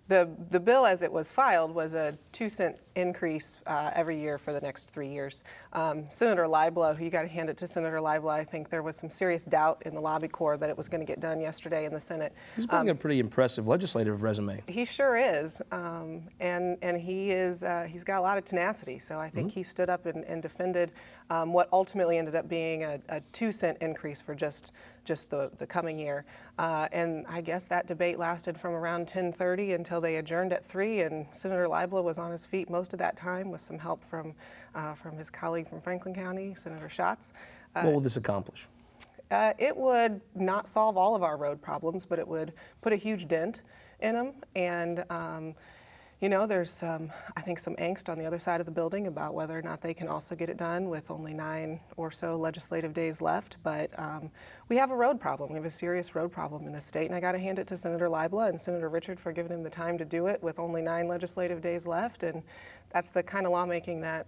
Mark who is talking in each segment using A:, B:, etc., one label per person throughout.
A: The bill as it was filed was a 2-cent increase every year for the next 3 years. Senator Liblow, you got to hand it to Senator Liblow. I think there was some serious doubt in the lobby corps that it was going to get done yesterday in the Senate.
B: He's building a pretty impressive legislative resume.
A: He sure is, and he's got a lot of tenacity. So I think he stood up and defended what ultimately ended up being a 2-cent increase for just the coming year. And I guess that debate lasted from around 10:30 until they adjourned at 3, and Senator Liblow was on his feet most of that time with some help from his colleague from Franklin County, Senator Schatz.
B: What will this accomplish?
A: It would not solve all of our road problems, but it would put a huge dent in them. And you know, there's I think some angst on the other side of the building about whether or not they can also get it done with only 9 or so legislative days left. But we have a road problem. We have a serious road problem in this state, and I got to hand it to Senator Liblow and Senator Richard for giving him the time to do it with only 9 legislative days left. And that's the kind of lawmaking that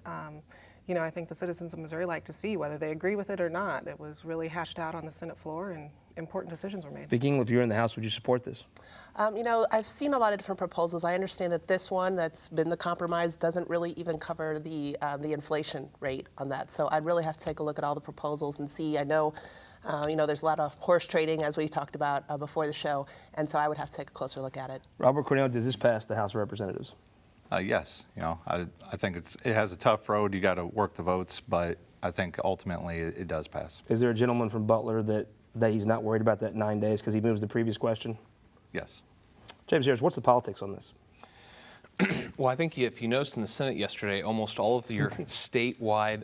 A: you know, I think the citizens of Missouri like to see, whether they agree with it or not. It was really hashed out on the Senate floor, and important decisions were made.
B: Thinking, if you're in the House, would you support this?
C: You know, I've seen a lot of different proposals. I understand that this one that's been the compromise doesn't really even cover the inflation rate on that. So I'd really have to take a look at all the proposals and see. I know, you know, there's a lot of horse trading, as we talked about before the show, and so I would have to take a closer look at it.
B: Robert Cornell, does this pass the House of Representatives?
D: Yes, you know, I think it has a tough road. You got to work the votes, but I think ultimately it does pass.
B: Is there a gentleman from Butler that he's not worried about that 9 days because he moves the previous question?
D: Yes.
B: James Harris, what's the politics on this?
E: Well, I think if you noticed in the Senate yesterday, almost all of your statewide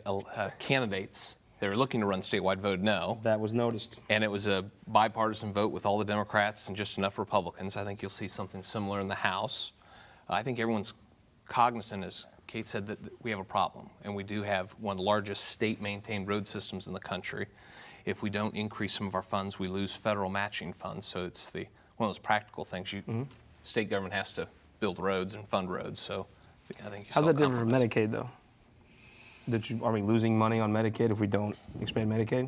E: candidates that are looking to run statewide voted no.
B: That was noticed.
E: And it was a bipartisan vote with all the Democrats and just enough Republicans. I think you'll see something similar in the House. I think everyone's cognizant, as Kate said, that we have a problem, and we do have one of the largest state-maintained road systems in the country. If we don't increase some of our funds, we lose federal matching funds. So it's one of those practical things. State government has to build roads and fund roads. So I think
B: how's that different from Medicaid, though? Are we losing money on Medicaid if we don't expand Medicaid?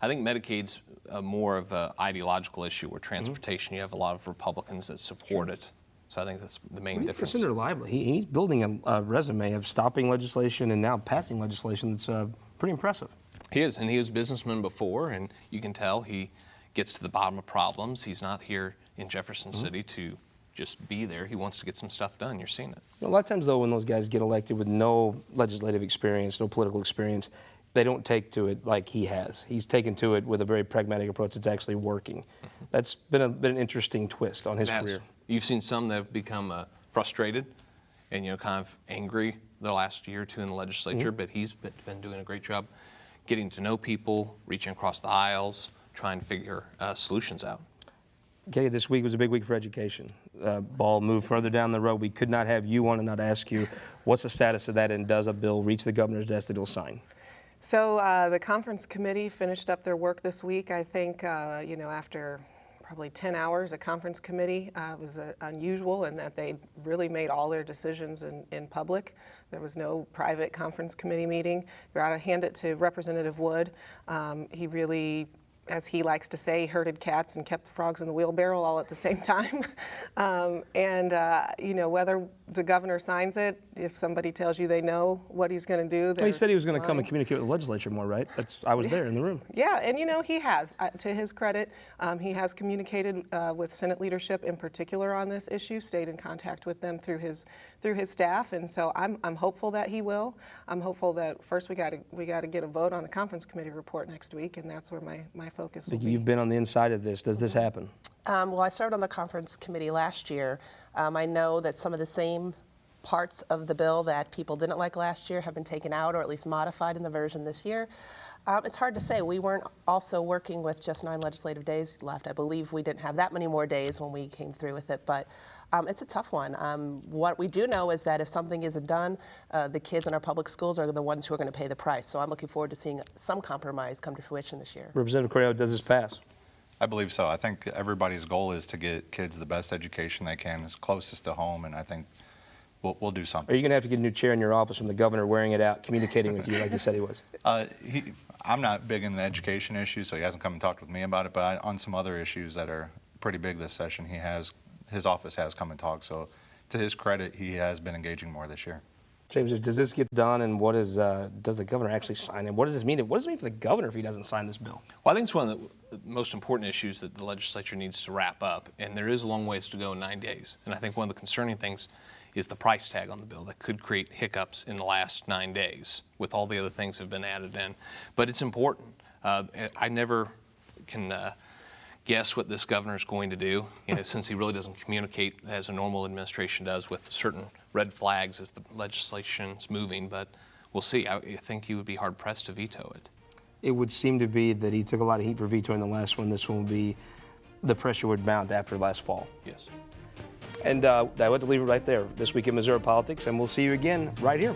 E: I think Medicaid's more of an ideological issue, where transportation, you have a lot of Republicans that support it. So I think that's the main difference.
B: Senator Liblow, he's building a resume of stopping legislation and now passing legislation that's pretty impressive.
E: He is, and he was a businessman before, and you can tell he gets to the bottom of problems. He's not here in Jefferson City to just be there. He wants to get some stuff done. You're seeing it.
B: A lot of times, though, when those guys get elected with no legislative experience, no political experience, they don't take to it like he has. He's taken to it with a very pragmatic approach that's actually working. That's been an interesting twist on his career.
E: You've seen some that have become frustrated and, you know, kind of angry the last year or two in the legislature, but he's been doing a great job getting to know people, reaching across the aisles, trying to figure solutions out.
B: Katie, this week was a big week for education. Ball moved further down the road. We could not have you on and not ask you, what's the status of that, and does a bill reach the governor's desk that he'll sign?
A: So the conference committee finished up their work this week. I think, you know, after probably 10 hours, a conference committee was unusual in that they really made all their decisions in public. There was no private conference committee meeting. You're out to hand it to Representative Wood. He really, as he likes to say, herded cats and kept the frogs in the wheelbarrow all at the same time. You know, whether the governor signs it, if somebody tells you they know what he's going to do.
B: Well, he said he was going to come and communicate with the legislature more, right? I was there in the room.
A: Yeah, and you know, he has. To his credit, he has communicated with Senate leadership in particular on this issue, stayed in contact with them through his staff, and so I'm hopeful that he will. I'm hopeful that first we got to get a vote on the conference committee report next week, and that's where my focus will be.
B: You've been on the inside of this. Does this happen?
C: Well, I served on the conference committee last year. I know that some of the same parts of the bill that people didn't like last year have been taken out or at least modified in the version this year. It's hard to say. We weren't also working with just 9 legislative days left. I believe we didn't have that many more days when we came through with it, but it's a tough one. What we do know is that if something isn't done, the kids in our public schools are the ones who are going to pay the price. So I'm looking forward to seeing some compromise come to fruition this year.
B: Representative Correa, does this pass?
D: I believe so. I think everybody's goal is to get kids the best education they can, as closest to home, and I think we'll do something.
B: Are you going to have to get a new chair in your office from the governor wearing it out, communicating with you like you said he was?
D: I'm not big in the education issue, so he hasn't come and talked with me about it, but on some other issues that are pretty big this session, he has his office has come and talked. So to his credit, he has been engaging more this year.
B: James, does this get done, and what is does the governor actually sign it? What does this mean? What does it mean for the governor if he doesn't sign this bill?
E: Well, I think it's one of the most important issues that the legislature needs to wrap up, and there is a long ways to go in 9 days. And I think one of the concerning things is the price tag on the bill that could create hiccups in the last 9 days with all the other things that have been added in. But it's important. I never can guess what this governor is going to do, since he really doesn't communicate as a normal administration does with certain red flags as the legislation's moving. But we'll see. I think he would be hard pressed to veto it.
B: It would seem to be that he took a lot of heat for vetoing the last one. This one will be the pressure would mount after last fall.
E: Yes.
B: And I want to leave it right there. This week in Missouri Politics, and we'll see you again right here.